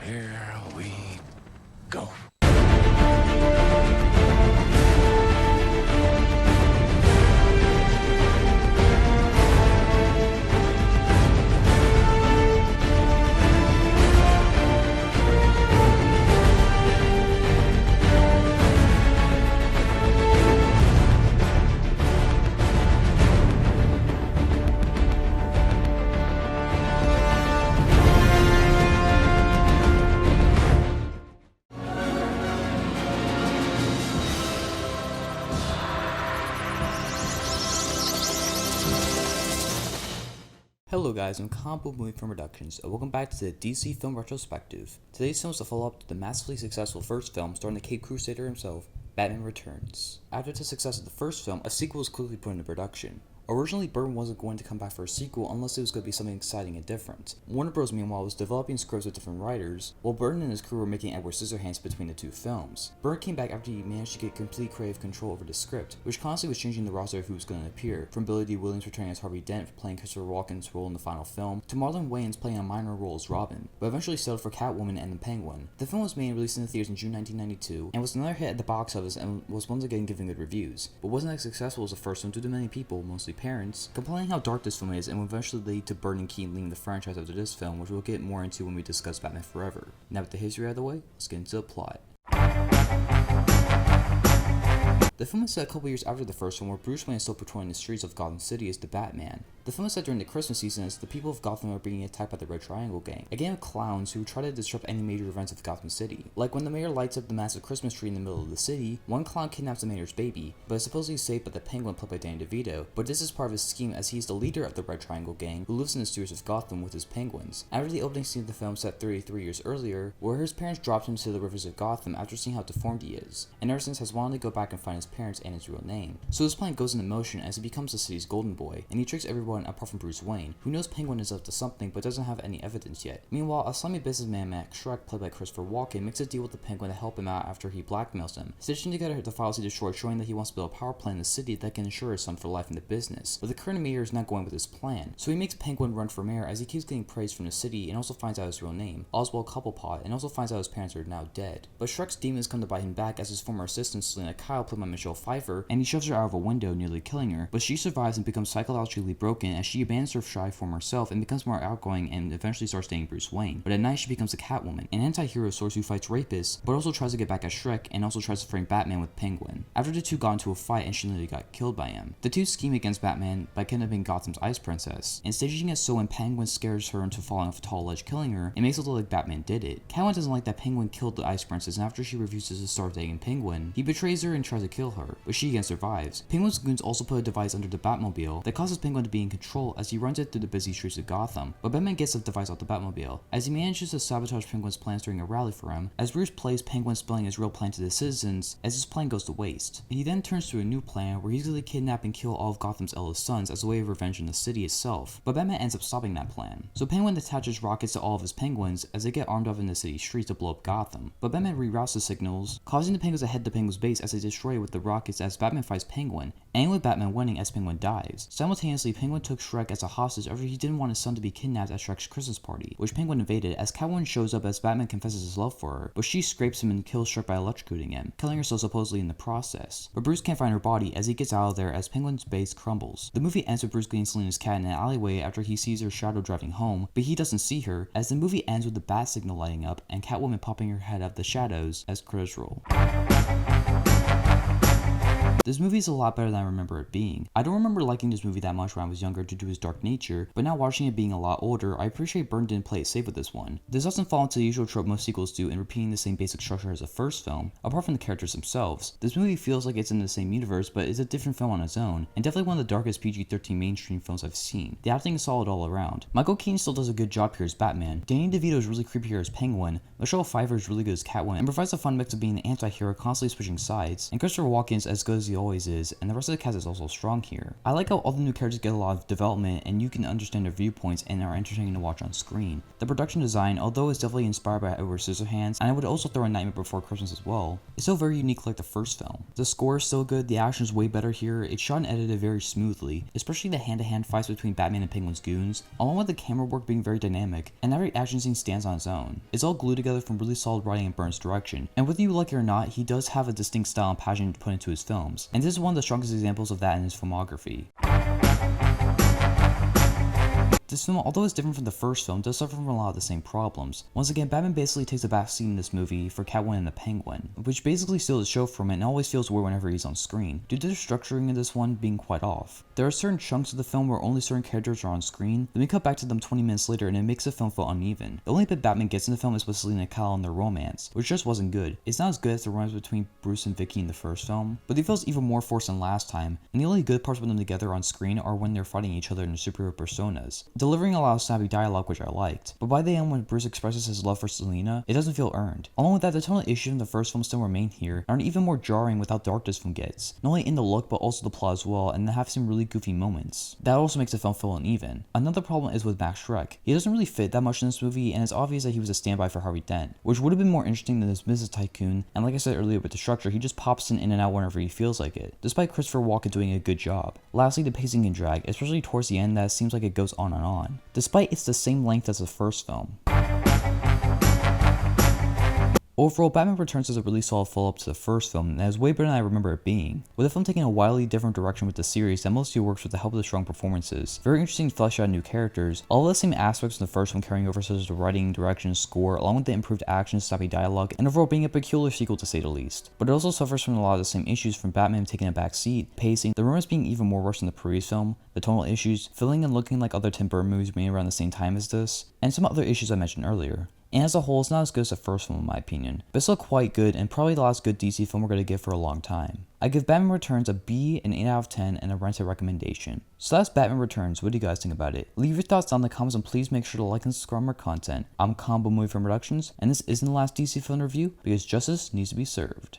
Here we go. Hello guys, I'm Comic Book Movie Film Productions, and welcome back to the DC Film Retrospective. Today's film is a follow-up to the massively successful first film starring the Caped Crusader himself, Batman Returns. After the success of the first film, a sequel was quickly put into production. Originally, Burton wasn't going to come back for a sequel unless it was going to be something exciting and different. Warner Bros. Meanwhile was developing scripts with different writers, while Burton and his crew were making Edward Scissorhands between the two films. Burton came back after he managed to get complete creative control over the script, which constantly was changing the roster of who was going to appear, from Billy D. Williams returning as Harvey Dent playing Christopher Walken's role in the final film, to Marlon Wayans playing a minor role as Robin, but eventually settled for Catwoman and the Penguin. The film was made and released in the theaters in June 1992, and was another hit at the box office and was once again given good reviews, but wasn't as successful as the first one due to many people, mostly parents, complaining how dark this film is and will eventually lead to Burton and Keaton leaving the franchise after this film, which we'll get more into when we discuss Batman Forever. Now with the history out of the way, let's get into the plot. The film is set a couple years after the first one, where Bruce Wayne is still patrolling the streets of Gotham City as the Batman. The film is set during the Christmas season as the people of Gotham are being attacked by the Red Triangle Gang, a gang of clowns who try to disrupt any major events of Gotham City. Like when the mayor lights up the massive Christmas tree in the middle of the city, one clown kidnaps the mayor's baby, but is supposedly saved by the Penguin played by Danny DeVito, but this is part of his scheme as he is the leader of the Red Triangle Gang who lives in the streets of Gotham with his penguins. After the opening scene of the film set 33 years earlier, where his parents dropped him to the rivers of Gotham after seeing how deformed he is, and ever since has wanted to go back and find his parents and his real name. So this plan goes into motion as he becomes the city's golden boy, and he tricks everyone apart from Bruce Wayne, who knows Penguin is up to something but doesn't have any evidence yet. Meanwhile, a slimy businessman Max Shrek, played by Christopher Walken, makes a deal with the Penguin to help him out after he blackmails him, stitching together the files he destroyed, showing that he wants to build a power plant in the city that can ensure his son for life in the business. But the current mayor is not going with his plan, so he makes Penguin run for mayor as he keeps getting praise from the city and also finds out his real name, Oswald Cobblepot, and also finds out his parents are now dead. But Shrek's demons come to bite him back as his former assistant Selena Kyle, played by Michelle Pfeiffer, and he shoves her out of a window, nearly killing her, but she survives and becomes psychologically broken as she abandons her shy former self and becomes more outgoing and eventually starts dating Bruce Wayne. But at night she becomes a Catwoman, an anti-hero source who fights rapists, but also tries to get back at Shrek and also tries to frame Batman with Penguin. After the two got into a fight and she nearly got killed by him, the two scheme against Batman by kidnapping Gotham's Ice Princess, and staging it so when Penguin scares her into falling off a tall ledge killing her, it makes it look like Batman did it. Catwoman doesn't like that Penguin killed the Ice Princess, and after she refuses to start dating Penguin, he betrays her and tries to kill her, but she again survives. Penguin's goons also put a device under the Batmobile that causes Penguin to be in control as he runs it through the busy streets of Gotham, but Batman gets the device off the Batmobile, as he manages to sabotage Penguin's plans during a rally for him, as Bruce plays Penguin spilling his real plan to the citizens as his plan goes to waste. He then turns to a new plan where he's going to kidnap and kill all of Gotham's eldest sons as a way of revenge on the city itself, but Batman ends up stopping that plan. So Penguin attaches rockets to all of his penguins as they get armed up in the city streets to blow up Gotham, but Batman reroutes the signals, causing the penguins to head to Penguin's base as they destroy it with the rockets as Batman fights Penguin, and with Batman winning as Penguin dies. Simultaneously, Penguin took Shrek as a hostage after he didn't want his son to be kidnapped at Shrek's Christmas party, which Penguin invaded as Catwoman shows up as Batman confesses his love for her, but she scrapes him and kills Shrek by electrocuting him, killing herself supposedly in the process. But Bruce can't find her body as he gets out of there as Penguin's base crumbles. The movie ends with Bruce getting Selena's cat in an alleyway after he sees her shadow driving home, but he doesn't see her, as the movie ends with the bat signal lighting up and Catwoman popping her head out of the shadows as credits roll. This movie is a lot better than I remember it being. I don't remember liking this movie that much when I was younger due to its dark nature, but now watching it being a lot older, I appreciate Burton didn't play it safe with this one. This doesn't fall into the usual trope most sequels do in repeating the same basic structure as the first film, apart from the characters themselves. This movie feels like it's in the same universe, but it's a different film on its own, and definitely one of the darkest PG-13 mainstream films I've seen. The acting is solid all around. Michael Keaton still does a good job here as Batman, Danny DeVito is really creepy here as Penguin, Michelle Pfeiffer is really good as Catwoman, and provides a fun mix of being an anti-hero constantly switching sides, and Christopher Walken is as good as he always is, and the rest of the cast is also strong here. I like how all the new characters get a lot of development and you can understand their viewpoints and are entertaining to watch on screen. The production design, although is definitely inspired by Edward Scissorhands, and I would also throw in Nightmare Before Christmas as well, it's still very unique like the first film. The score is still good, the action is way better here, it's shot and edited very smoothly, especially the hand-to-hand fights between Batman and Penguin's goons, along with the camera work being very dynamic, and every action scene stands on its own. It's all glued together from really solid writing and Burns' direction, and whether you like it or not, he does have a distinct style and passion to put into his films, and this is one of the strongest examples of that in his filmography. This film, although it's different from the first film, does suffer from a lot of the same problems. Once again, Batman basically takes a backseat in this movie for Catwoman and the Penguin, which basically steals the show from it and always feels weird whenever he's on screen, due to the structuring of this one being quite off. There are certain chunks of the film where only certain characters are on screen, then we cut back to them 20 minutes later and it makes the film feel uneven. The only bit Batman gets in the film is with Selina Kyle and their romance, which just wasn't good. It's not as good as the romance between Bruce and Vicky in the first film, but it feels even more forced than last time, and the only good parts with them together on screen are when they're fighting each other in their superhero personas, delivering a lot of snappy dialogue which I liked, but by the end when Bruce expresses his love for Selina, it doesn't feel earned. Along with that, the tonal issues in the first film still remain here, and are even more jarring with how dark this film gets, not only in the look but also the plot as well, and they have some really goofy moments. That also makes the film feel uneven. Another problem is with Max Schreck. He doesn't really fit that much in this movie, and it's obvious that he was a standby for Harvey Dent, which would have been more interesting than this business tycoon, and like I said earlier with the structure, he just pops in and out whenever he feels like it, despite Christopher Walken doing a good job. Lastly, the pacing and drag, especially towards the end, that seems like it goes on and on, despite it's the same length as the first film. Overall, Batman Returns is a really solid follow-up to the first film, and is way better than I remember it being, with the film taking a wildly different direction with the series that mostly works with the help of the strong performances, very interesting fleshed out new characters, all of the same aspects of the first one carrying over such as the writing, direction, score, along with the improved action, snappy dialogue, and overall being a peculiar sequel to say the least. But it also suffers from a lot of the same issues from Batman taking a back seat, pacing, the romance being even more worse than the previous film, the tonal issues, feeling and looking like other Tim Burton movies made around the same time as this, and some other issues I mentioned earlier. And as a whole, it's not as good as the first film in my opinion, but it's still quite good and probably the last good DC film we're going to get for a long time. I give Batman Returns a B, an 8 out of 10, and a rented recommendation. So that's Batman Returns. What do you guys think about it? Leave your thoughts down in the comments and please make sure to like and subscribe our content. I'm Combo Movie Film Productions, and this isn't the last DC film review because justice needs to be served.